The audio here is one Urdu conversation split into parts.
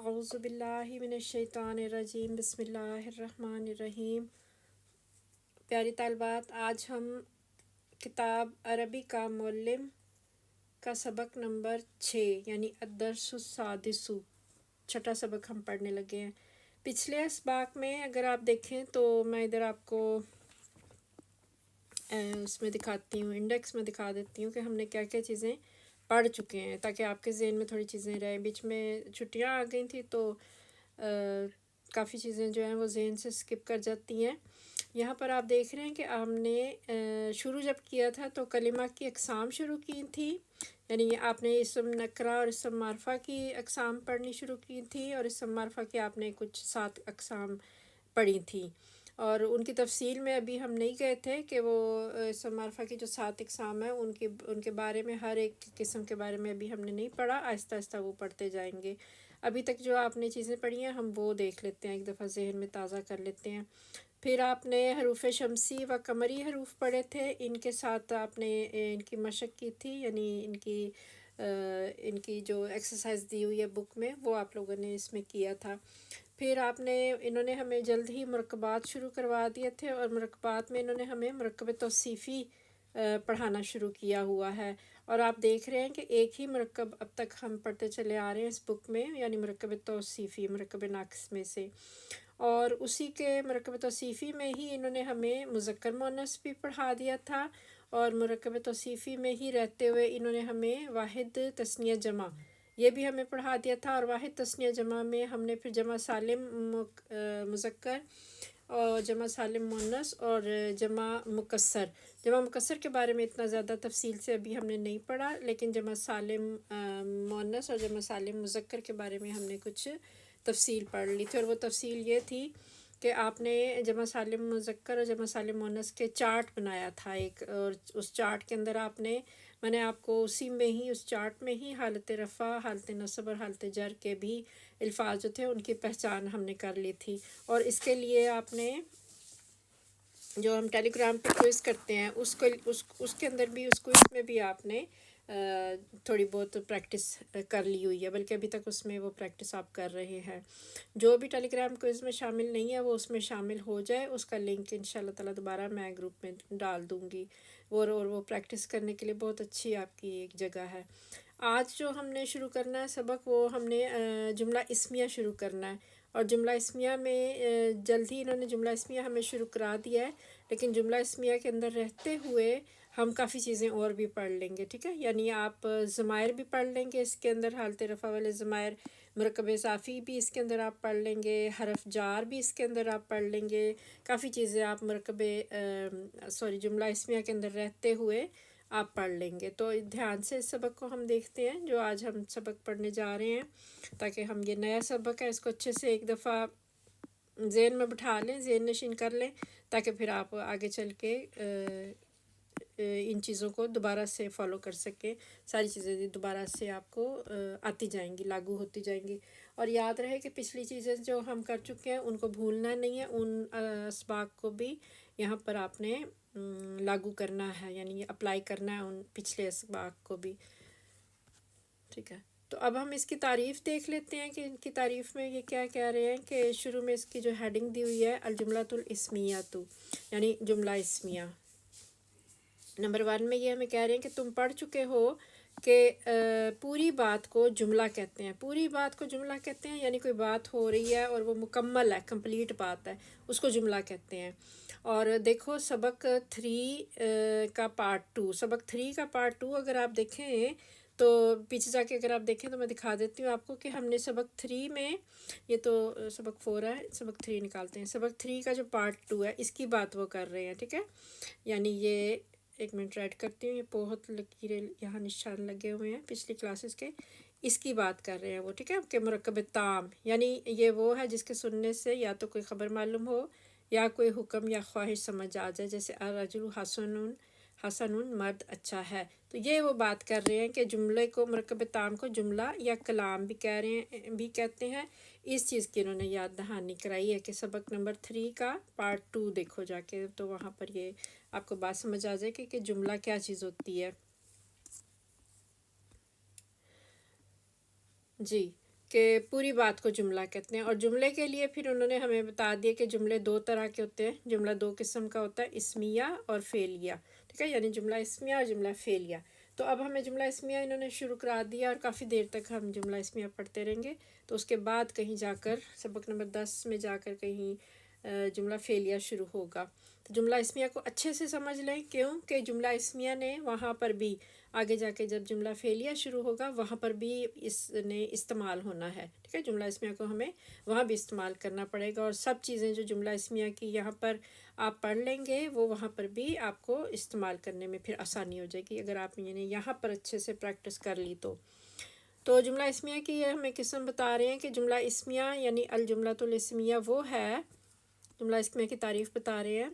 اعوذ باللہ من الشیطان الرجیم بسم اللہ الرحمن الرحیم۔ پیاری طالبات، آج ہم کتاب عربی کا معلم کا سبق نمبر 6 یعنی الدرس السادس، چھٹا سبق ہم پڑھنے لگے ہیں۔ پچھلے اسباق میں اگر آپ دیکھیں تو میں ادھر آپ کو اس میں دکھاتی ہوں، انڈیکس میں دکھا دیتی ہوں کہ ہم نے کیا کیا چیزیں پڑھ چکے ہیں، تاکہ آپ کے ذہن میں تھوڑی چیزیں رہیں۔ بیچ میں چھٹیاں آ گئی تھیں تو کافی چیزیں جو ہیں وہ ذہن سے سکپ کر جاتی ہیں۔ یہاں پر آپ دیکھ رہے ہیں کہ ہم نے شروع جب کیا تھا تو کلمہ کی اقسام شروع کی تھی، یعنی آپ نے اسم نکرہ اور اسم معرفہ کی اقسام پڑھنی شروع کی تھی، اور اسم معرفہ کی آپ نے کچھ 7 اقسام پڑھی تھیں، اور ان کی تفصیل میں ابھی ہم نہیں گئے تھے کہ وہ اسم معرفہ کی جو 7 اقسام ہیں ان کے بارے میں، ہر ایک قسم کے بارے میں ابھی ہم نے نہیں پڑھا، آہستہ آہستہ وہ پڑھتے جائیں گے۔ ابھی تک جو آپ نے چیزیں پڑھی ہیں ہم وہ دیکھ لیتے ہیں، ایک دفعہ ذہن میں تازہ کر لیتے ہیں۔ پھر آپ نے حروف شمسی و قمری حروف پڑھے تھے، ان کے ساتھ آپ نے ان کی مشق کی تھی، یعنی ان کی جو ایکسرسائز دی ہوئی ہے بک میں وہ آپ لوگوں نے اس میں کیا تھا۔ پھر انہوں نے ہمیں جلد ہی مرکبات شروع کروا دیے تھے، اور مرکبات میں انہوں نے ہمیں مرکب توصیفی پڑھانا شروع کیا ہوا ہے، اور آپ دیکھ رہے ہیں کہ ایک ہی مرکب اب تک ہم پڑھتے چلے آ رہے ہیں اس بک میں، یعنی مرکب توصیفی، مرکب ناقص میں سے۔ اور اسی کے مرکب توصیفی میں ہی انہوں نے ہمیں مذکر مؤنث بھی پڑھا دیا تھا، اور مرکب توصیفی میں ہی رہتے ہوئے انہوں نے ہمیں واحد تثنیہ جمع یہ بھی ہمیں پڑھا دیا تھا، اور واحد تثنیہ جمع میں ہم نے پھر جمع سالم مذکر اور جمع سالم مؤنث اور جمع مکسر کے بارے میں اتنا زیادہ تفصیل سے ابھی ہم نے نہیں پڑھا، لیکن جمع سالم مؤنث اور جمع سالم مذکر کے بارے میں ہم نے کچھ تفصیل پڑھ لی تھی، اور وہ تفصیل یہ تھی کہ آپ نے جمع سالم مذکر اور جمع سالم مؤنث کے چارٹ بنایا تھا ایک، اور اس چارٹ کے اندر میں نے آپ کو اسی میں ہی، اس چارٹ میں ہی حالت رفع، حالت نصب اور حالت جر کے بھی الفاظ جو تھے ان کی پہچان ہم نے کر لی تھی۔ اور اس کے لیے آپ نے جو ہم ٹیلی گرام پہ کوئز کرتے ہیں اس کے اندر بھی، اس کوئز میں بھی آپ نے تھوڑی بہت پریکٹس کر لی ہوئی ہے، بلکہ ابھی تک اس میں وہ پریکٹس آپ کر رہے ہیں۔ جو بھی ٹیلی گرام کوئز میں شامل نہیں ہے وہ اس میں شامل ہو جائے، اس کا لنک انشاءاللہ تعالیٰ دوبارہ میں گروپ میں ڈال دوں گی، اور وہ پریکٹس کرنے کے لیے بہت اچھی آپ کی ایک جگہ ہے۔ آج جو ہم نے شروع کرنا ہے سبق، وہ ہم نے جملہ اسمیہ شروع کرنا ہے، اور جملہ اسمیہ میں جلد ہی انہوں نے جملہ اسمیہ ہمیں شروع کرا دیا ہے، لیکن جملہ اسمیہ کے اندر رہتے ہوئے ہم کافی چیزیں اور بھی پڑھ لیں گے، ٹھیک ہے؟ یعنی آپ ضمائر بھی پڑھ لیں گے اس کے اندر، حالت رفع والے ضمائر، مرکب اضافی بھی اس کے اندر آپ پڑھ لیں گے، حرف جار بھی اس کے اندر آپ پڑھ لیں گے، کافی چیزیں آپ جملہ اسمیہ کے اندر رہتے ہوئے آپ پڑھ لیں گے۔ تو دھیان سے اس سبق کو ہم دیکھتے ہیں جو آج ہم سبق پڑھنے جا رہے ہیں، تاکہ ہم یہ نیا سبق ہے اس کو اچھے سے ایک دفعہ ذہن میں بٹھا لیں، ذہن نشین کر لیں، تاکہ پھر آپ آگے چل کے ان چیزوں کو دوبارہ سے فالو کر سکیں، ساری چیزیں دوبارہ سے آپ کو آتی جائیں گی، لاگو ہوتی جائیں گی۔ اور یاد رہے کہ پچھلی چیزیں جو ہم کر چکے ہیں ان کو بھولنا نہیں ہے، ان اسباق کو بھی یہاں پر آپ نے لاگو کرنا ہے، یعنی اپلائی کرنا ہے ان پچھلے اسباق کو بھی، ٹھیک ہے؟ تو اب ہم اس کی تعریف دیکھ لیتے ہیں کہ ان کی تعریف میں یہ کیا کہہ رہے ہیں، کہ شروع میں اس کی جو ہیڈنگ دی ہوئی ہے الجملۃ الاسمیۃ، یعنی جملہ اسمیہ۔ نمبر 1 میں یہ ہمیں کہہ رہے ہیں کہ تم پڑھ چکے ہو کہ پوری بات کو جملہ کہتے ہیں، پوری بات کو جملہ کہتے ہیں، یعنی کوئی بات ہو رہی ہے اور وہ مکمل ہے، کمپلیٹ بات ہے، اس کو جملہ کہتے ہیں۔ اور دیکھو سبق 3 کا پارٹ 2، سبق 3 کا پارٹ 2 اگر آپ دیکھیں تو پیچھے جا کے اگر آپ دیکھیں تو میں دکھا دیتی ہوں آپ کو کہ ہم نے سبق 3 میں، یہ تو سبق 4 ہے، سبق 3 نکالتے ہیں، سبق 3 کا جو پارٹ 2 ہے اس کی بات وہ کر رہے ہیں، ٹھیک ہے؟ یعنی یہ ایک منٹ ایڈ کرتی ہوں، یہ بہت لکیریں یہاں نشان لگے ہوئے ہیں پچھلی کلاسز کے، اس کی بات کر رہے ہیں وہ، ٹھیک ہے؟ کہ مرکب تام، یعنی یہ وہ ہے جس کے سننے سے یا تو کوئی خبر معلوم ہو یا کوئی حکم یا خواہش سمجھ آ جائے، جیسے الرجل حسن مرد اچھا ہے۔ تو یہ وہ بات کر رہے ہیں کہ جملے کو، مرکب تام کو جملہ یا کلام بھی کہتے ہیں۔ اس چیز کی انہوں نے یاد دہانی کرائی ہے کہ سبق نمبر 3 کا پارٹ 2 دیکھو جا کے، تو وہاں پر یہ آپ کو بات سمجھ آ جائے کہ جملہ کیا چیز ہوتی ہے۔ جی، کہ پوری بات کو جملہ کہتے ہیں. اور جملے کے لیے پھر انہوں نے ہمیں بتا دیا کہ جملے دو طرح کے ہوتے ہیں. جملہ دو قسم کا ہوتا ہے، اسمیہ اور فعلیہ. ٹھیک ہے، یعنی جملہ اسمیہ اور جملہ فعلیہ. تو اب ہمیں جملہ اسمیہ انہوں نے شروع کرا دیا اور کافی دیر تک ہم جملہ اسمیہ پڑھتے رہیں گے. تو اس کے بعد کہیں جا کر سبق نمبر 10 میں جا کر کہیں جملہ فعلیہ شروع ہوگا. تو جملہ اسمیہ کو اچھے سے سمجھ لیں، کیوں کہ جملہ اسمیہ نے وہاں پر بھی آگے جا کے جب جملہ فعلیہ شروع ہوگا وہاں پر بھی اس نے استعمال ہونا ہے. ٹھیک ہے، جملہ اسمیہ کو ہمیں وہاں بھی استعمال کرنا پڑے گا، اور سب چیزیں جو جملہ اسمیہ کی یہاں پر آپ پڑھ لیں گے وہ وہاں پر بھی آپ کو استعمال کرنے میں پھر آسانی ہو جائے گی اگر آپ یعنی یہاں پر اچھے سے پریکٹس کر لی تو جملہ اسمیہ کی یہ ہمیں قسم بتا رہے ہیں کہ جملہ اسمیہ یعنی الجملۃ الاسمیہ وہ ہے، جملہ اسمیہ کی تعریف بتا رہے ہیں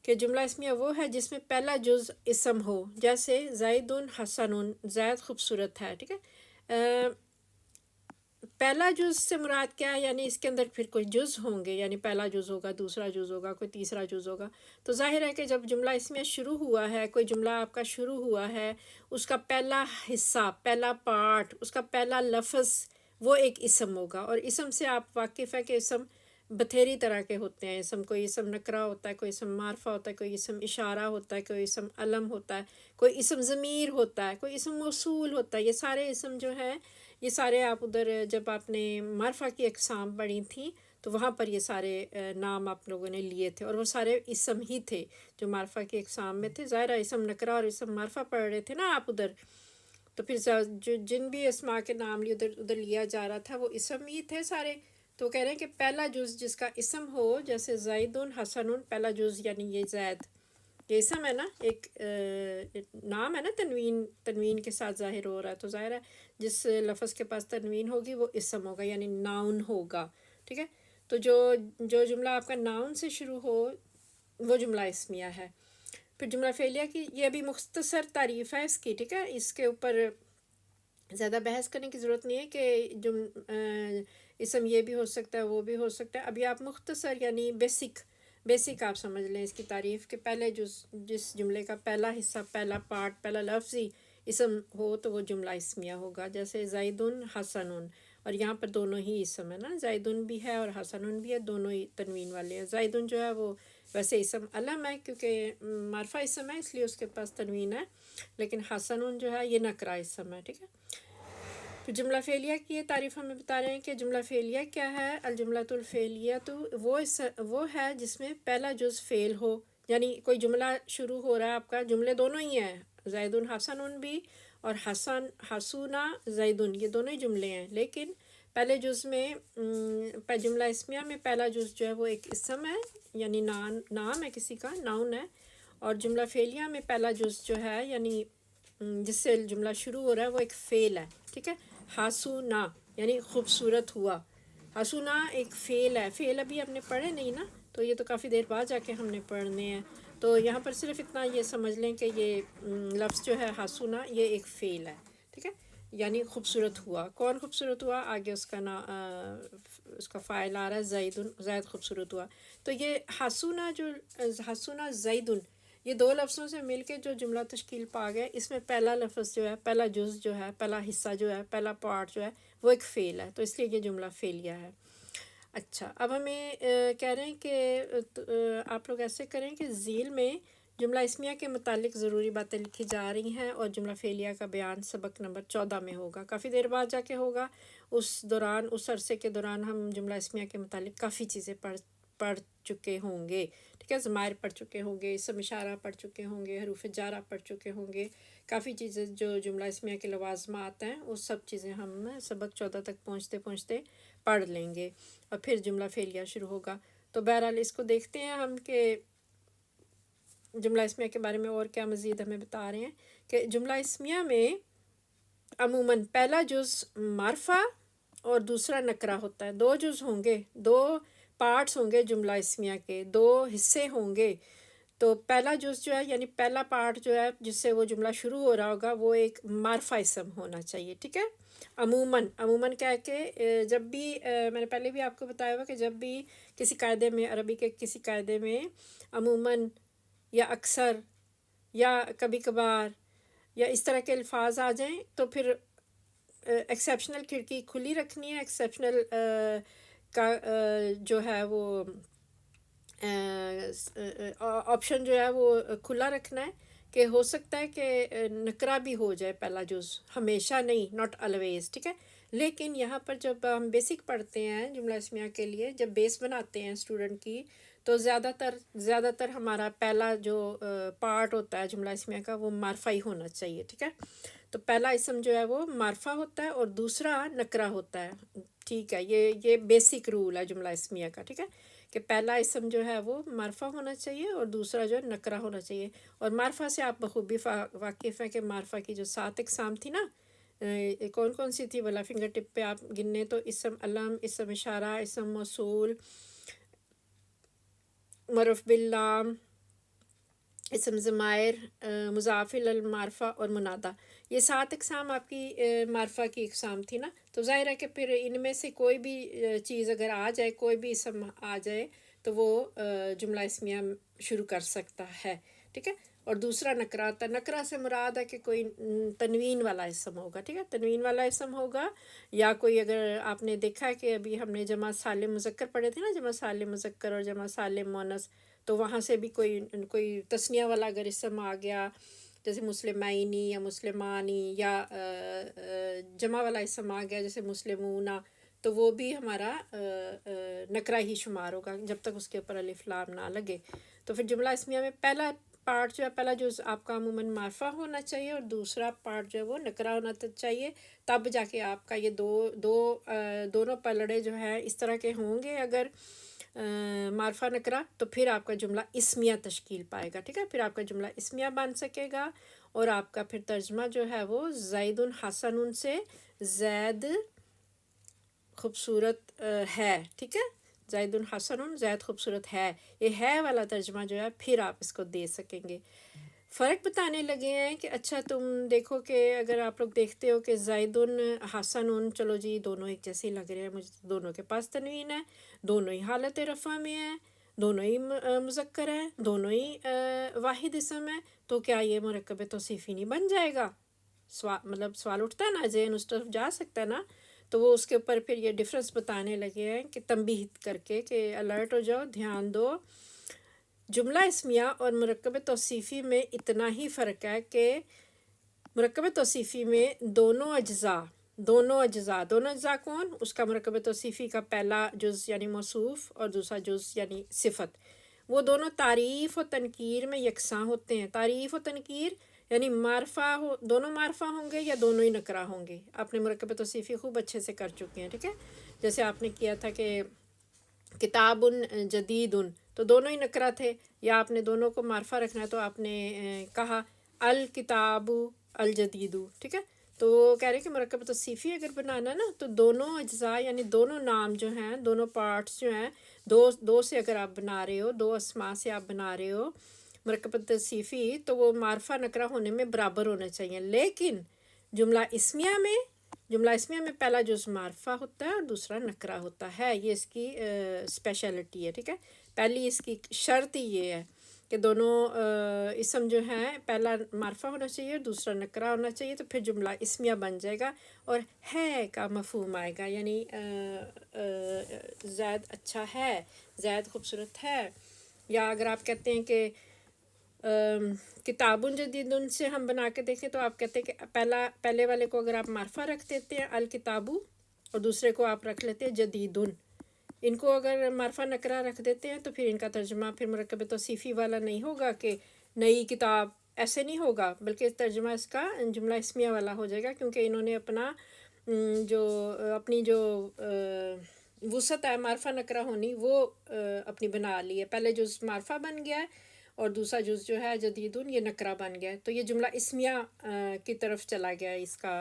کہ جملہ اسمیہ وہ ہے جس میں پہلا جز اسم ہو، جیسے زید حسن، زید خوبصورت ہے. ٹھیک ہے، پہلا جز سے مراد کیا ہے؟ یعنی اس کے اندر پھر کوئی جز ہوں گے، یعنی پہلا جز ہوگا، دوسرا جز ہوگا، کوئی تیسرا جز ہوگا. تو ظاہر ہے کہ جب جملہ اسمیہ شروع ہوا ہے، کوئی جملہ آپ کا شروع ہوا ہے، اس کا پہلا حصہ، پہلا پارٹ، اس کا پہلا لفظ وہ ایک اسم ہوگا. اور اسم سے آپ واقف ہے کہ اسم بتھیری طرح کے ہوتے ہیں. اسم کوئی اسم نکرہ ہوتا ہے، کوئی اسم معرفہ ہوتا ہے، کوئی اسم اشارہ ہوتا ہے، کوئی اسم علم ہوتا ہے، کوئی اسم ضمیر ہوتا ہے، کوئی اسم موصول ہوتا ہے. یہ سارے اسم جو ہیں یہ سارے آپ ادھر جب آپ نے معرفہ کی اقسام پڑھی تھیں تو وہاں پر یہ سارے نام آپ لوگوں نے لیے تھے، اور وہ سارے اسم ہی تھے جو معرفہ کی اقسام میں تھے. ظاہر اسم نکرہ اور اسم معرفہ پڑھ رہے تھے نا آپ ادھر، تو پھر جو جن بھی اسماء کے نام لیے ادھر لیا جا رہا تھا وہ اسم ہی تھے سارے. تو کہہ رہے ہیں کہ پہلا جز جس کا اسم ہو، جیسے زید حسن، پہلا جز یعنی یہ زید، یہ اسم ہے نا، ایک نام ہے نا، تنوین کے ساتھ ظاہر ہو رہا ہے. تو ظاہر ہے جس لفظ کے پاس تنوین ہوگی وہ اسم ہوگا، یعنی ناؤن ہوگا. ٹھیک ہے، تو جو جملہ آپ کا ناؤن سے شروع ہو وہ جملہ اسمیہ ہے. پھر جملہ فعلیہ کی یہ ابھی مختصر تعریف ہے اس کی. ٹھیک ہے، اس کے اوپر زیادہ بحث کرنے کی ضرورت نہیں ہے کہ اسم یہ بھی ہو سکتا ہے وہ بھی ہو سکتا ہے. ابھی آپ مختصر یعنی بیسک آپ سمجھ لیں اس کی تعریف، کہ پہلے جس جملے کا پہلا حصہ، پہلا پارٹ، پہلا لفظ ہی اسم ہو تو وہ جملہ اسمیہ ہوگا. جیسے زید حسن، اور یہاں پر دونوں ہی اسم ہے نا، زید بھی ہے اور حسن بھی ہے، دونوں ہی تنوین والے ہیں. زید جو ہے وہ ویسے اسم علم ہے کیونکہ معرفہ اسم ہے اس لیے اس کے پاس تنوین ہے، لیکن حسن جو ہے یہ نکرہ اسم ہے. ٹھیک ہے، پھر جملہ فعلیہ کی یہ تعریف ہمیں بتا رہے ہیں کہ جملہ فعلیہ کیا ہے. الجملۃ الفعلیہ تو وہ ہے جس میں پہلا جز فعل ہو، یعنی کوئی جملہ شروع ہو رہا ہے آپ کا، جملے دونوں ہی ہیں، زید حسن بھی اور حسونہ زیدن، یہ دونوں ہی جملے ہیں، لیکن پہلے جز میں جملہ اسمیہ میں پہلا جز جو ہے وہ ایک اسم ہے، یعنی نام ہے کسی کا، ناؤن ہے. اور جملہ فعلیہ میں پہلا جز جو ہے یعنی جس سے جملہ شروع ہو رہا ہے وہ ایک فعل ہے. ٹھیک ہے، حسونہ یعنی خوبصورت ہوا. حسونہ ایک فعل ہے. فعل ابھی ہم نے پڑھے نہیں نا، تو یہ تو کافی دیر بعد جا کے ہم نے پڑھنے ہیں. تو یہاں پر صرف اتنا یہ سمجھ لیں کہ یہ لفظ جو ہے حسونہ یہ ایک فعل ہے. ٹھیک ہے، یعنی خوبصورت ہوا. کون خوبصورت ہوا؟ آگے اس کا اس کا فاعل آ رہا ہے زید خوبصورت ہوا. تو یہ حسونہ زیدن، یہ دو لفظوں سے مل کے جو جملہ تشکیل پا گیا، اس میں پہلا لفظ جو ہے، پہلا جز جو ہے، پہلا حصہ جو ہے، پہلا پارٹ جو ہے وہ ایک فعل ہے. تو اس لیے یہ جملہ فعلیہ ہے. اچھا، اب ہمیں کہہ رہے ہیں کہ آپ لوگ ایسے کریں کہ ذیل میں جملہ اسمیہ کے متعلق ضروری باتیں لکھی جا رہی ہیں، اور جملہ فعلیہ کا بیان سبق نمبر 14 میں ہوگا. کافی دیر بعد جا کے ہوگا. اس عرصے کے دوران ہم جملہ اسمیہ کے متعلق کافی چیزیں پڑھ چکے ہوں گے. ٹھیک ہے، ضمائر پڑھ چکے ہوں گے، اسم اشارہ پڑھ چکے ہوں گے، حروف جارہ پڑھ چکے ہوں گے. کافی چیزیں جو جملہ اسمیہ کے لوازمات ہیں وہ سب چیزیں ہم سبق 14 تک پہنچتے پڑھ لیں گے، اور پھر جملہ فعلیہ شروع ہوگا. تو بہرحال اس کو دیکھتے ہیں ہم کہ جملہ اسمیہ کے بارے میں اور کیا مزید ہمیں بتا رہے ہیں. کہ جملہ اسمیہ میں عموماً پہلا جز معرفہ اور دوسرا نکرہ ہوتا ہے. دو جز ہوں گے، دو پارٹس ہوں گے جملہ اسمیہ کے، دو حصے ہوں گے. تو پہلا جز جو ہے یعنی پہلا پارٹ جو ہے جس سے وہ جملہ شروع ہو رہا ہوگا وہ ایک معرفہ اسم ہونا چاہیے. ٹھیک ہے، عموماً کہہ کے جب بھی میں نے پہلے بھی آپ کو بتایا ہوا کہ جب بھی کسی قاعدے میں، عربی کے کسی قاعدے میں عموماً یا اکثر یا کبھی کبھار یا اس طرح کے الفاظ آ جائیں تو پھر ایکسیپشنل کھڑکی کھلی رکھنی ہے، ایکسیپشنل کا جو ہے وہ آپشن جو ہے وہ کھلا رکھنا ہے کہ ہو سکتا ہے کہ نکرہ بھی ہو جائے پہلا جز، ہمیشہ نہیں، ناٹ الویز، ٹھیک ہے. لیکن یہاں پر جب ہم بیسک پڑھتے ہیں جملہ اسمیہ کے لیے، جب بیس بناتے ہیں اسٹوڈنٹ کی، تو زیادہ تر ہمارا پہلا جو پارٹ ہوتا ہے جملہ اسمیہ کا وہ معرفہ ہی ہونا چاہیے، ٹھیک ہے. تو پہلا اسم جو ہے وہ معرفہ ہوتا ہے اور دوسرا نکرہ ہوتا ہے، ٹھیک ہے. یہ بیسک رول ہے جملہ اسمیہ کا، ٹھیک ہے، کہ پہلا اسم جو ہے وہ معرفہ ہونا چاہیے اور دوسرا جو ہے نکرہ ہونا چاہیے. اور معرفہ سے آپ بخوبی واقف ہیں کہ معرفہ کی جو 7 اقسام تھی نا، کون کون سی تھی؟ بلا فنگر ٹپ پہ آپ گننے تو اسم علم، اسم اشارہ، اسم موصول، معرف باللام، اسم ضمائر، مضاف المعرفہ اور منادہ. یہ 7 اقسام آپ کی معرفہ کی اقسام تھی نا. تو ظاہر ہے کہ پھر ان میں سے کوئی بھی چیز اگر آ جائے، کوئی بھی اسم آ جائے تو وہ جملہ اسمیہ شروع کر سکتا ہے، ٹھیک ہے. اور دوسرا نکرہ آتا ہے. نکرہ سے مراد ہے کہ کوئی تنوین والا اسم ہوگا، ٹھیک ہے، تنوین والا اسم ہوگا. یا کوئی، اگر آپ نے دیکھا ہے کہ ابھی ہم نے جمع سالم مذکر پڑھے تھے نا، جمع سالم مذکر اور جمع سالم مؤنث، تو وہاں سے بھی کوئی تثنیہ والا اگر اسم آ گیا، جیسے مسلمینی یا مسلمانی، یا جمع والا اسم آ گیا جیسے مسلمون، تو وہ بھی ہمارا نکرہ ہی شمار ہوگا جب تک اس کے اوپر الف لام نہ لگے. تو پھر جملہ اسمیہ میں پہلا پارٹ جو ہے، پہلا جز آپ کا عموماً معرفہ ہونا چاہیے اور دوسرا پارٹ جو ہے وہ نکرہ ہونا چاہیے. تب جا کے آپ کا یہ دونوں پلڑے جو ہے اس طرح کے ہوں گے اگر معرفہ نکرہ، تو پھر آپ کا جملہ اسمیہ تشکیل پائے گا، ٹھیک ہے. پھر آپ کا جملہ اسمیہ بن سکے گا اور آپ کا پھر ترجمہ جو ہے وہ زید حسن سے زید خوبصورت ہے، ٹھیک ہے. زید حسن، زید خوبصورت ہے، یہ ہے والا ترجمہ جو ہے پھر آپ اس کو دے سکیں گے. فرق بتانے لگے ہیں کہ اچھا تم دیکھو کہ اگر آپ لوگ دیکھتے ہو کہ زید حسن، چلو جی دونوں ایک جیسے لگ رہے ہیں مجھے، دونوں کے پاس تنوین ہے، دونوں ہی حالت رفع میں ہیں، دونوں ہی مذکر ہیں، دونوں ہی واحد اسم ہے، تو کیا یہ مرکب توصیفی نہیں بن جائے گا؟ مطلب سوال اٹھتا ہے نا، ذہن اس طرف جا سکتا ہے نا. تو وہ اس کے اوپر پھر یہ ڈفرینس بتانے لگے ہیں کہ تنبیہ کر کے کہ الرٹ ہو جاؤ، دھیان دو. جملہ اسمیہ اور مرکب توصیفی میں اتنا ہی فرق ہے کہ مرکب توصیفی میں دونوں اجزاء کون؟ اس کا مرکب توصیفی کا پہلا جز یعنی موصوف اور دوسرا جز یعنی صفت، وہ دونوں تعریف و تنکیر میں یکساں ہوتے ہیں. تعریف و تنکیر یعنی دونوں معرفہ ہوں گے یا دونوں ہی نکرہ ہوں گے. آپ نے مرکب توصیفی خوب اچھے سے کر چکے ہیں، ٹھیک ہے. جیسے آپ نے کیا تھا کہ کتاب جدید، تو دونوں ہی نکرہ تھے. یا آپ نے دونوں کو معرفہ رکھنا ہے تو آپ نے کہا الکتاب الجدید، ٹھیک ہے. تو وہ کہہ رہے ہیں کہ مرکب توصیفی اگر بنانا نا تو دونوں اجزاء یعنی دونوں نام جو ہیں، دونوں پارٹس جو ہیں، دو سے اگر آپ بنا رہے ہو، دو اسماء سے آپ بنا رہے ہو مرکب توصیفی، تو وہ معرفہ نکرہ ہونے میں برابر ہونے چاہیے. لیکن جملہ اسمیہ میں پہلا جز معرفہ ہوتا ہے اور دوسرا نکرہ ہوتا ہے. یہ اس کی اسپیشلٹی ہے، ٹھیک ہے. پہلی اس کی شرط ہی یہ ہے کہ دونوں اسم جو ہیں پہلا معرفہ ہونا چاہیے اور دوسرا نکرہ ہونا چاہیے، تو پھر جملہ اسمیہ بن جائے گا اور ہے کا مفہوم آئے گا. یعنی زید اچھا ہے، زید خوبصورت ہے. یا اگر آپ کہتے ہیں کہ کتاب جدید سے ہم بنا کے دیکھیں تو آپ کہتے ہیں کہ پہلے والے کو اگر آپ معرفہ رکھ دیتے ہیں الکتابو اور دوسرے کو آپ رکھ لیتے ہیں جدید، ان کو اگر معرفہ نکرہ رکھ دیتے ہیں تو پھر ان کا ترجمہ پھر مرکب توصیفی والا نہیں ہوگا کہ نئی کتاب، ایسے نہیں ہوگا، بلکہ ترجمہ اس کا جملہ اسمیہ والا ہو جائے گا. کیونکہ انہوں نے اپنی جو وسعت ہے معرفہ نکرہ ہونی وہ اپنی بنا لی ہے. پہلے جز معرفہ بن گیا ہے اور دوسرا جز جو ہے جدیدن یہ نکرہ بن گیا ہے. تو یہ جملہ اسمیہ کی طرف چلا گیا ہے. اس کا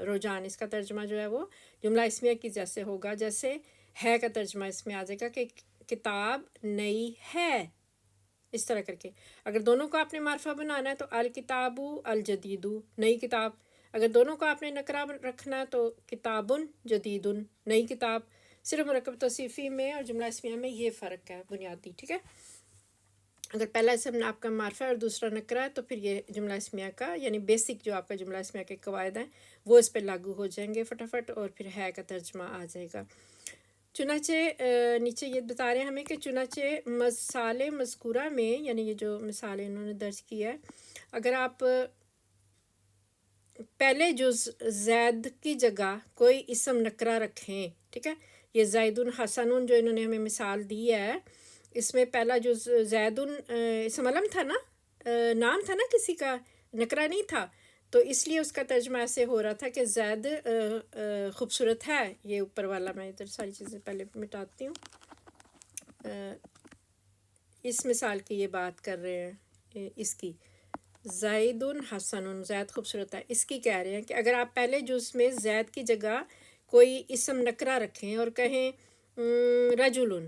رجحان، اس کا ترجمہ جو ہے وہ جملہ اسمیہ کی جیسے ہوگا، جیسے ہے کا ترجمہ اس میں آ جائے گا کہ کتاب نئی ہے، اس طرح کر کے. اگر دونوں کو آپ نے معرفہ بنانا ہے تو الکتاب الجدید، نئی کتاب. اگر دونوں کو آپ نے نکرہ رکھنا ہے تو کتاب جدید، نئی کتاب. صرف مرکب توصیفی میں اور جملہ اسمیہ میں یہ فرق ہے بنیادی، ٹھیک ہے. اگر پہلا اسم آپ کا معرفہ اور دوسرا نکرہ ہے تو پھر یہ جملہ اسمیہ کا یعنی بیسک جو آپ کا جملہ اسمیہ کے قواعد ہیں وہ اس پہ لاگو ہو جائیں گے فٹافٹ، اور پھر ہے کا ترجمہ آ جائے گا۔ چنانچہ نیچے یہ بتا رہے ہیں ہمیں کہ چنانچہ مثال مذکورہ میں، یعنی یہ جو مثال انہوں نے درج کی ہے، اگر آپ پہلے جز زید کی جگہ کوئی اسم نکرہ رکھیں، ٹھیک ہے، یہ زید حسن جو انہوں نے ہمیں مثال دی ہے، اس میں پہلا جز زید اسم علم تھا نا، نام تھا نا کسی کا، نکرہ نہیں تھا، تو اس لیے اس کا ترجمہ ایسے ہو رہا تھا کہ زید خوبصورت ہے۔ یہ اوپر والا میں ادھر ساری چیزیں پہلے مٹاتی ہوں۔ اس مثال کی یہ بات کر رہے ہیں، اس کی زید حسن، زید خوبصورت ہے، اس کی کہہ رہے ہیں کہ اگر آپ پہلے جز میں زید کی جگہ کوئی اسم نکرہ رکھیں اور کہیں رجل،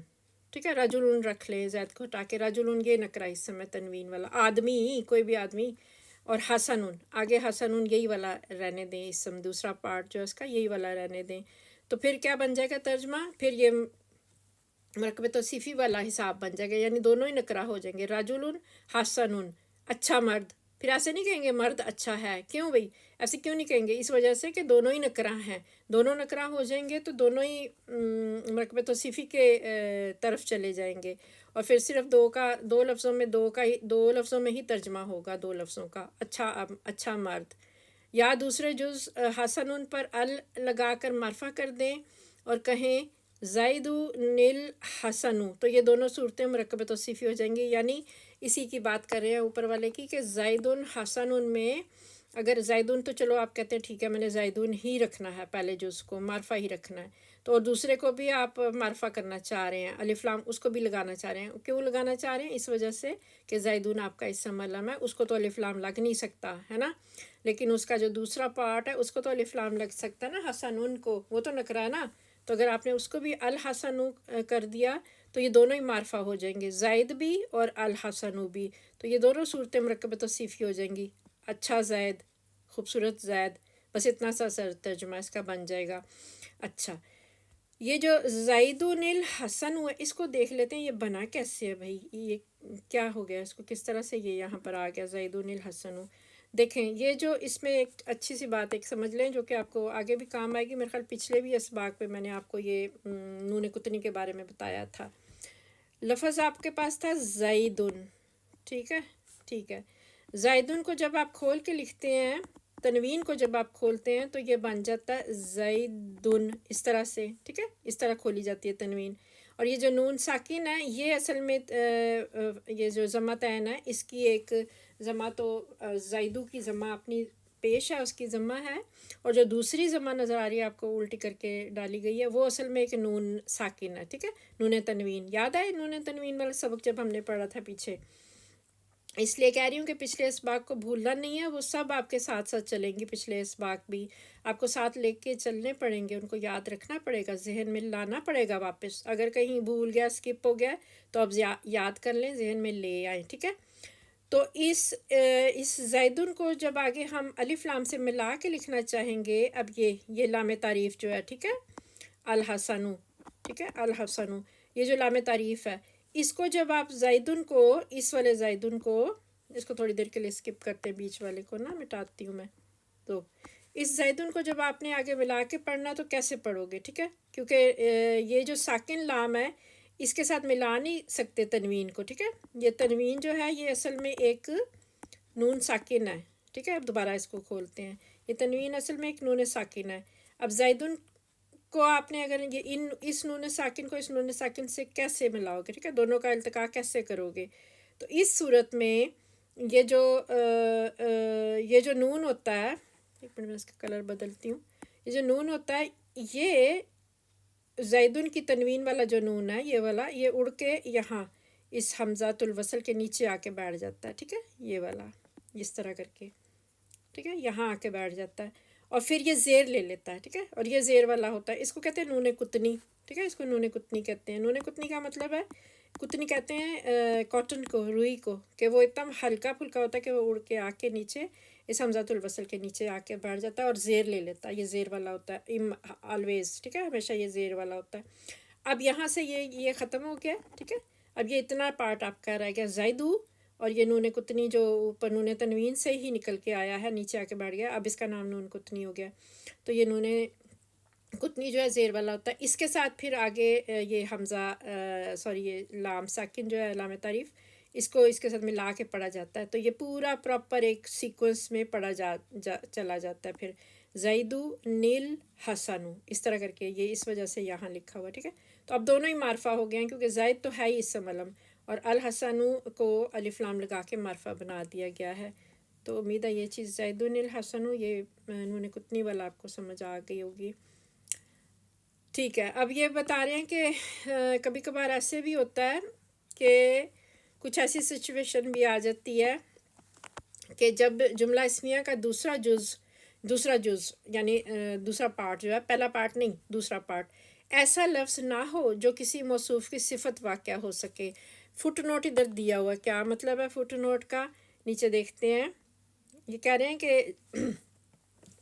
ٹھیک ہے، رجل رکھ لیں زید کو ہٹا کے، رجل یہ نکرہ اسم ہے تنوین والا، آدمی، کوئی بھی آدمی، اور حسن آگے حسن یہی والا رہنے دیں، اسم دوسرا پارٹ جو ہے اس کا یہی والا رہنے دیں، تو پھر کیا بن جائے گا ترجمہ؟ پھر یہ مرکب توصیفی والا حساب بن جائے گا، یعنی دونوں ہی نکرہ ہو جائیں گے، رجل حسن، اچھا مرد۔ پھر ایسے نہیں کہیں گے مرد اچھا ہے، کیوں بھئی ایسے کیوں نہیں کہیں گے؟ اس وجہ سے کہ دونوں ہی نکرہ ہیں، دونوں نکرہ ہو جائیں گے تو دونوں ہی مرکب توصیفی کے طرف چلے جائیں گے، اور پھر صرف دو لفظوں میں ہی ترجمہ ہوگا، دو لفظوں کا، اچھا مرد۔ یا دوسرے جز حسن پر ال لگا کر معرفہ کر دیں اور کہیں زید الحسن، تو یہ دونوں صورتیں مرکب توصیفی ہو جائیں گی، یعنی اسی کی بات کر رہے ہیں اوپر والے کی کہ زید حسن میں اگر زیدون تو چلو آپ کہتے ہیں ٹھیک ہے میں نے زیدون ہی رکھنا ہے، پہلے جز کو معرفہ ہی رکھنا ہے، تو اور دوسرے کو بھی آپ معرفہ کرنا چاہ رہے ہیں، الف لام اس کو بھی لگانا چاہ رہے ہیں، کیوں لگانا چاہ رہے ہیں؟ اس وجہ سے کہ زیدون آپ کا اسم علم ہے، اس کو تو الف لام لگ نہیں سکتا ہے نا، لیکن اس کا جو دوسرا پارٹ ہے اس کو تو الف لام لگ سکتا ہے نا، حسن کو، وہ تو نکرہ ہے نا، تو اگر آپ نے اس کو بھی الحسن کر دیا تو یہ دونوں ہی معرفہ ہو جائیں گے، زید بھی اور الحسن بھی، تو یہ دونوں صورتیں مرکب توصیفی ہو جائیں گی، اچھا زید، خوبصورت زید، بس اتنا سا ترجمہ اس کا بن جائے گا۔ اچھا، یہ جو زید الحسن ہوا اس کو دیکھ لیتے ہیں یہ بنا کیسے ہے بھائی، یہ کیا ہو گیا، اس کو کس طرح سے یہ یہاں پر آ گیا زید الحسن؟ دیکھیں یہ جو اس میں ایک اچھی سی بات ایک سمجھ لیں جو کہ آپ کو آگے بھی کام آئے گی، میرے خیال پچھلے بھی اسباق پہ میں نے آپ کو یہ نون کتنی کے بارے میں بتایا تھا۔ لفظ آپ کے پاس تھا زیدن، ٹھیک ہے، زیدن کو جب آپ کھول کے لکھتے ہیں، تنوین کو جب آپ کھولتے ہیں تو یہ بن جاتا ہے زیدن، اس طرح سے، ٹھیک ہے، اس طرح کھولی جاتی ہے تنوین، اور یہ جو نون ساکن ہے یہ اصل میں یہ جو ضمۃ عین ہے اس کی ایک ضمہ تو زیدو کی ضمہ اپنی پیش ہے، اس کی ضمہ ہے، اور جو دوسری ضمہ نظر آ رہی ہے آپ کو الٹی کر کے ڈالی گئی ہے وہ اصل میں ایک نون ساکن ہے، ٹھیک ہے، نون تنوین، یاد ہے نون تنوین والا سبق جب ہم نے پڑھا تھا پیچھے، اس لیے کہہ رہی ہوں کہ پچھلے اسباق کو بھولنا نہیں ہے، وہ سب آپ کے ساتھ ساتھ چلیں گی، پچھلے اسباق بھی آپ کو ساتھ لے کے چلنے پڑیں گے، ان کو یاد رکھنا پڑے گا، ذہن میں لانا پڑے گا واپس، اگر کہیں بھول گیا اسکپ ہو گیا تو اب یاد کر لیں، ذہن میں لے آئیں، ٹھیک ہے۔ تو اس زیدن کو جب آگے ہم الف لام سے ملا کے لکھنا چاہیں گے، اب یہ لام تعریف جو ہے، ٹھیک ہے، الحسن، ٹھیک ہے، الحسن، یہ جو لام تعریف ہے اس کو جب آپ زیدن کو، اس والے زیدن کو، اس کو تھوڑی دیر کے لیے اسکپ کرتے ہیں، بیچ والے کو نا مٹاتی ہوں میں، تو اس زیدن کو جب آپ نے آگے ملا کے پڑھنا تو کیسے پڑھو گے، ٹھیک ہے، کیونکہ یہ جو ساکن لام ہے اس کے ساتھ ملا نہیں سکتے تنوین کو، ٹھیک ہے، یہ تنوین جو ہے یہ اصل میں ایک نون ساکن ہے، ٹھیک ہے، اب دوبارہ اس کو کھولتے ہیں، یہ تنوین اصل میں ایک نون ساکن ہے، اب زیدن کو آپ نے اگر اس نون ساکن کو اس نون ساکن سے کیسے ملاؤ گے، ٹھیک ہے، دونوں کا التقاء کیسے کرو گے، تو اس صورت میں یہ جو نون ہوتا ہے، ایک منٹ میں اس کا کلر بدلتی ہوں، یہ جو نون ہوتا ہے یہ زیدن کی تنوین والا جو نون ہے یہ والا، یہ اڑ کے یہاں اس حمزۃ الوصل کے نیچے آ کے بیٹھ جاتا ہے، ٹھیک ہے، یہ والا اس طرح کر کے، ٹھیک ہے، یہاں آ کے بیٹھ جاتا ہے، اور پھر یہ زیر لے لیتا ہے، ٹھیک ہے، اور یہ زیر والا ہوتا ہے، اس کو کہتے ہیں نون کتنی، ٹھیک ہے، اس کو نون کتنی کہتے ہیں، نون کتنی کا مطلب ہے، کتنی کہتے ہیں کاٹن کو، روئی کو، کہ وہ ایک دم ہلکا پھلکا ہوتا ہے کہ وہ اڑ کے آ کے نیچے اس حمزۃ الوصل کے نیچے آ کے بیٹھ جاتا ہے اور زیر لے لیتا ہے، یہ زیر والا ہوتا ہے آلویز، ٹھیک ہے، ہمیشہ یہ زیر والا ہوتا ہے۔ اب یہاں سے یہ ختم ہو گیا، ٹھیک ہے، اب یہ اتنا پارٹ آپ کا رہ گیا زیدو، اور یہ نون کتنی جو اوپر نون تنوین سے ہی نکل کے آیا ہے نیچے آ کے بیٹھ گیا، اب اس کا نام نون کتنی ہو گیا. تو یہ نون کتنی جو ہے زیر والا ہوتا ہے. اس کے ساتھ پھر آگے یہ حمزہ سوری یہ لام ساکن جو ہے علامہ تعریف، اس کو اس کے ساتھ ملا کے پڑھا جاتا ہے. تو یہ پورا پراپر ایک سیکوینس میں پڑھا چلا جاتا ہے. پھر زیدو نیل حسنو اس طرح کر کے، یہ اس وجہ سے یہاں لکھا ہوا. ٹھیک ہے، تو اب دونوں ہی معرفہ ہو گئے ہیں کیونکہ زید تو ہے ہی اسم علم، اور الحسنو کو الف لام لگا کے معرفہ بنا دیا گیا ہے. تو امید ہے یہ چیز زید نیل حسنو یہ نون کتنی والا آپ کو سمجھ آ گئی ہوگی. ٹھیک ہے، اب یہ بتا رہے ہیں کہ کبھی کبھار ایسے بھی ہوتا ہے کہ کچھ ایسی سچویشن بھی آ جاتی ہے کہ جب جملہ اسمیہ کا دوسرا جز یعنی دوسرا پارٹ جو ہے، پہلا پارٹ نہیں دوسرا پارٹ، ایسا لفظ نہ ہو جو کسی موصوف کی صفت واقع ہو سکے. فٹ نوٹ ادھر دیا ہوا، کیا مطلب ہے فٹ نوٹ کا؟ نیچے دیکھتے ہیں. یہ کہہ رہے ہیں کہ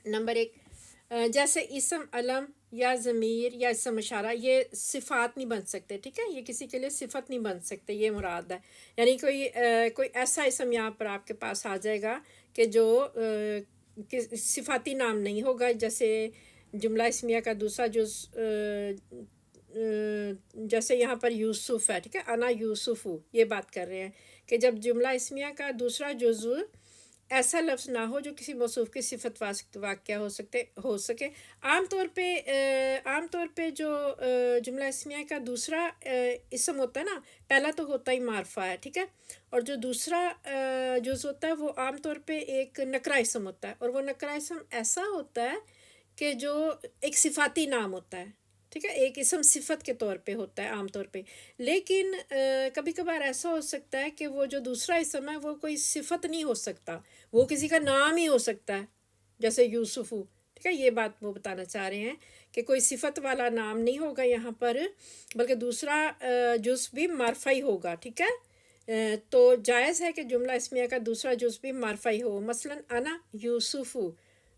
نمبر 1، جیسے اسم علم یا ضمیر یا اسم اشارہ یہ صفات نہیں بن سکتے. ٹھیک ہے، یہ کسی کے لیے صفت نہیں بن سکتے، یہ مراد ہے. یعنی کوئی ایسا اسم یہاں پر آپ کے پاس آ جائے گا کہ جو صفاتی نام نہیں ہوگا. جیسے جملہ اسمیہ کا دوسرا جز جیسے یہاں پر یوسف ہے. ٹھیک ہے، انا یوسف ہوں، یہ بات کر رہے ہیں کہ جب جملہ اسمیہ کا دوسرا جز ایسا لفظ نہ ہو جو کسی موصوف کی صفت واقع ہو سکے. عام طور پہ جو جملہ اسمیہ کا دوسرا اسم ہوتا ہے نا، پہلا تو ہوتا ہی معرفہ ہے. ٹھیک ہے، اور جو دوسرا جز ہوتا ہے وہ عام طور پہ ایک نکرہ اسم ہوتا ہے، اور وہ نکرہ اسم ایسا ہوتا ہے کہ جو ایک صفاتی نام ہوتا ہے. ٹھیک ہے، ایک اسم صفت کے طور پہ ہوتا ہے عام طور پہ. لیکن کبھی کبھار ایسا ہو سکتا ہے کہ وہ جو دوسرا اسم ہے وہ کوئی صفت نہیں ہو سکتا، وہ کسی کا نام ہی ہو سکتا ہے، جیسے یوسف. ٹھیک ہے، یہ بات وہ بتانا چاہ رہے ہیں کہ کوئی صفت والا نام نہیں ہوگا یہاں پر، بلکہ دوسرا جز بھی معرفہ ہی ہوگا. ٹھیک ہے، تو جائز ہے کہ جملہ اسمیہ کا دوسرا جز بھی معرفہ ہی ہو. مثلا انا یوسف ہوں،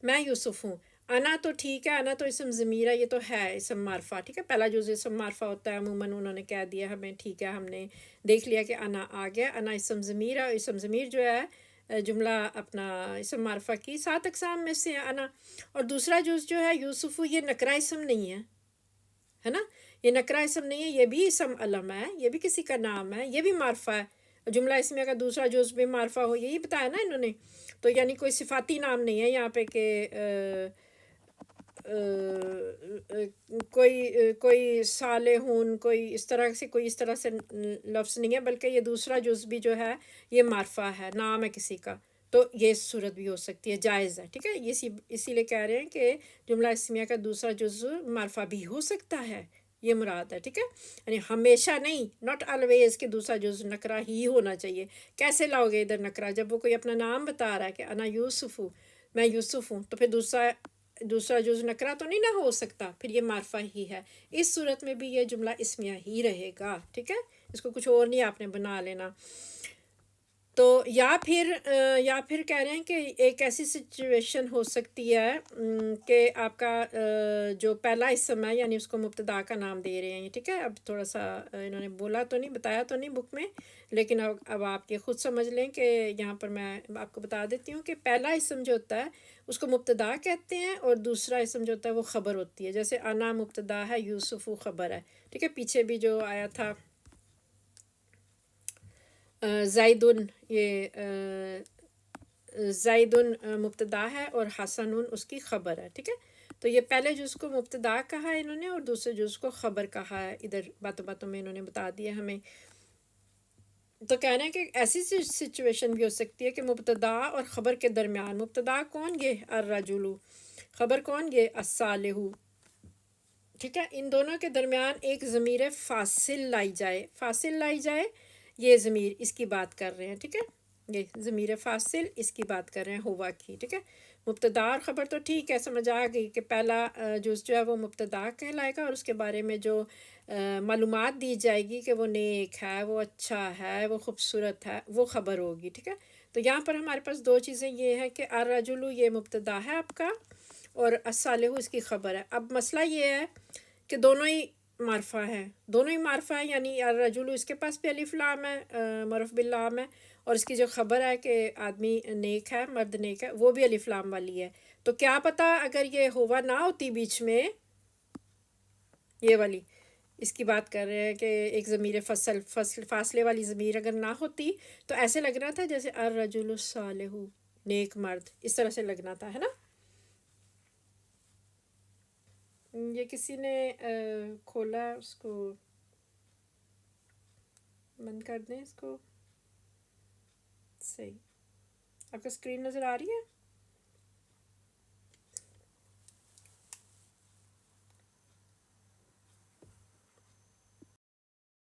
میں یوسف ہوں. انا تو ٹھیک ہے، انا تو اسم ضمیر ہے، یہ تو ہے اسم معرفہ. ٹھیک ہے، پہلا جز اسم معرفہ ہوتا ہے عموماً، انہوں نے کہہ دیا ہمیں. ٹھیک ہے، ہم نے دیکھ لیا کہ انا آ گیا. انا اسم ضمیر ہے، اسم ضمیر جو ہے جملہ اپنا اسم معرفہ کی 7 اقسام میں سے انا. اور دوسرا جز جو ہے یوسف، یہ نکرہ اسم نہیں ہے نا، یہ نکرہ اسم نہیں ہے، یہ بھی اسم علم ہے، یہ بھی کسی کا نام ہے، یہ بھی معرفہ ہے. جملہ اسمیہ کا دوسرا جز بھی معرفہ ہو، یہی بتایا نا انہوں نے. تو یعنی کوئی صفاتی نام نہیں ہے یہاں پہ کہ کوئی صالحون، کوئی اس طرح سے لفظ نہیں ہے، بلکہ یہ دوسرا جز بھی جو ہے یہ معرفہ ہے، نام ہے کسی کا. تو یہ صورت بھی ہو سکتی ہے، جائز ہے. ٹھیک ہے، اسی لیے کہہ رہے ہیں کہ جملہ اسمیہ کا دوسرا جز معرفہ بھی ہو سکتا ہے، یہ مراد ہے. ٹھیک ہے، یعنی ہمیشہ نہیں، ناٹ آلویز کہ دوسرا جز نکرہ ہی ہونا چاہیے. کیسے لاؤ گے ادھر نکرہ؟ جب وہ کوئی اپنا نام بتا رہا ہے کہ انا یوسف ہوں، میں یوسف ہوں، تو پھر دوسرا جز نکرہ تو نہیں نہ ہو سکتا، پھر یہ معرفہ ہی ہے. اس صورت میں بھی یہ جملہ اسمیہ ہی رہے گا. ٹھیک ہے، اس کو کچھ اور نہیں آپ نے بنا لینا. تو یا پھر کہہ رہے ہیں کہ ایک ایسی سچویشن ہو سکتی ہے کہ آپ کا جو پہلا اسم ہے یعنی اس کو مبتدا کا نام دے رہے ہیں. ٹھیک ہے، اب تھوڑا سا انہوں نے بولا تو نہیں، بتایا تو نہیں بک میں، لیکن اب آپ یہ خود سمجھ لیں کہ یہاں پر میں آپ کو بتا دیتی ہوں کہ پہلا اسم جو ہوتا ہے اس کو مبتدا کہتے ہیں، اور دوسرا اسم جو ہوتا ہے وہ خبر ہوتی ہے. جیسے انا مبتدا ہے، یوسف خبر ہے. ٹھیک ہے، پیچھے بھی جو آیا تھا زیدن، یہ زیدن مبتدا ہے اور حسن اس کی خبر ہے. ٹھیک ہے، تو یہ پہلے جز کو مبتدا کہا ہے انہوں نے، اور دوسرے جز کو خبر کہا ہے. ادھر باتوں میں انہوں نے بتا دیا ہمیں. تو کہنا ہے کہ ایسی سچویشن بھی ہو سکتی ہے کہ مبتدا اور خبر کے درمیان، مبتدا کون؟ یہ الرجل، خبر کون؟ یہ الصالح. ٹھیک ہے، ان دونوں کے درمیان ایک ضمیر فاصل لائی جائے. یہ ضمیر اس کی بات کر رہے ہیں. ٹھیک ہے، یہ ضمیر فاصل اس کی بات کر رہے ہیں ہوا کی. ٹھیک ہے، مبتدا اور خبر تو ٹھیک ہے، سمجھ آ گئی کہ پہلا جز جو ہے وہ مبتدا کہلائے گا، اور اس کے بارے میں جو معلومات دی جائے گی کہ وہ نیک ہے، وہ اچھا ہے، وہ خوبصورت ہے، وہ خبر ہوگی. ٹھیک ہے، تو یہاں پر ہمارے پاس دو چیزیں یہ ہیں کہ الرجل یہ مبتدا ہے آپ کا، اور الصالح اس کی خبر ہے. اب مسئلہ یہ ہے کہ دونوں ہی معرفہ ہے، دونوں ہی معرفہ ہے، یعنی الرجل اس کے پاس بھی الف لام ہے، معرف باللام ہے، اور اس کی جو خبر ہے کہ آدمی نیک ہے، مرد نیک ہے، وہ بھی الف لام والی ہے. تو کیا پتہ اگر یہ ہوا نہ ہوتی بیچ میں، یہ والی اس کی بات کر رہے ہیں کہ ایک ضمیر فصل فاصلے والی ضمیر اگر نہ ہوتی تو ایسے لگنا تھا جیسے الرجل الصالح، نیک مرد، اس طرح سے لگنا تھا، ہے نا. یہ کسی نے کھولا ہے، اس کو بند کر دیں، اس کو. صحیح، آپ کو اسکرین نظر آ رہی ہے؟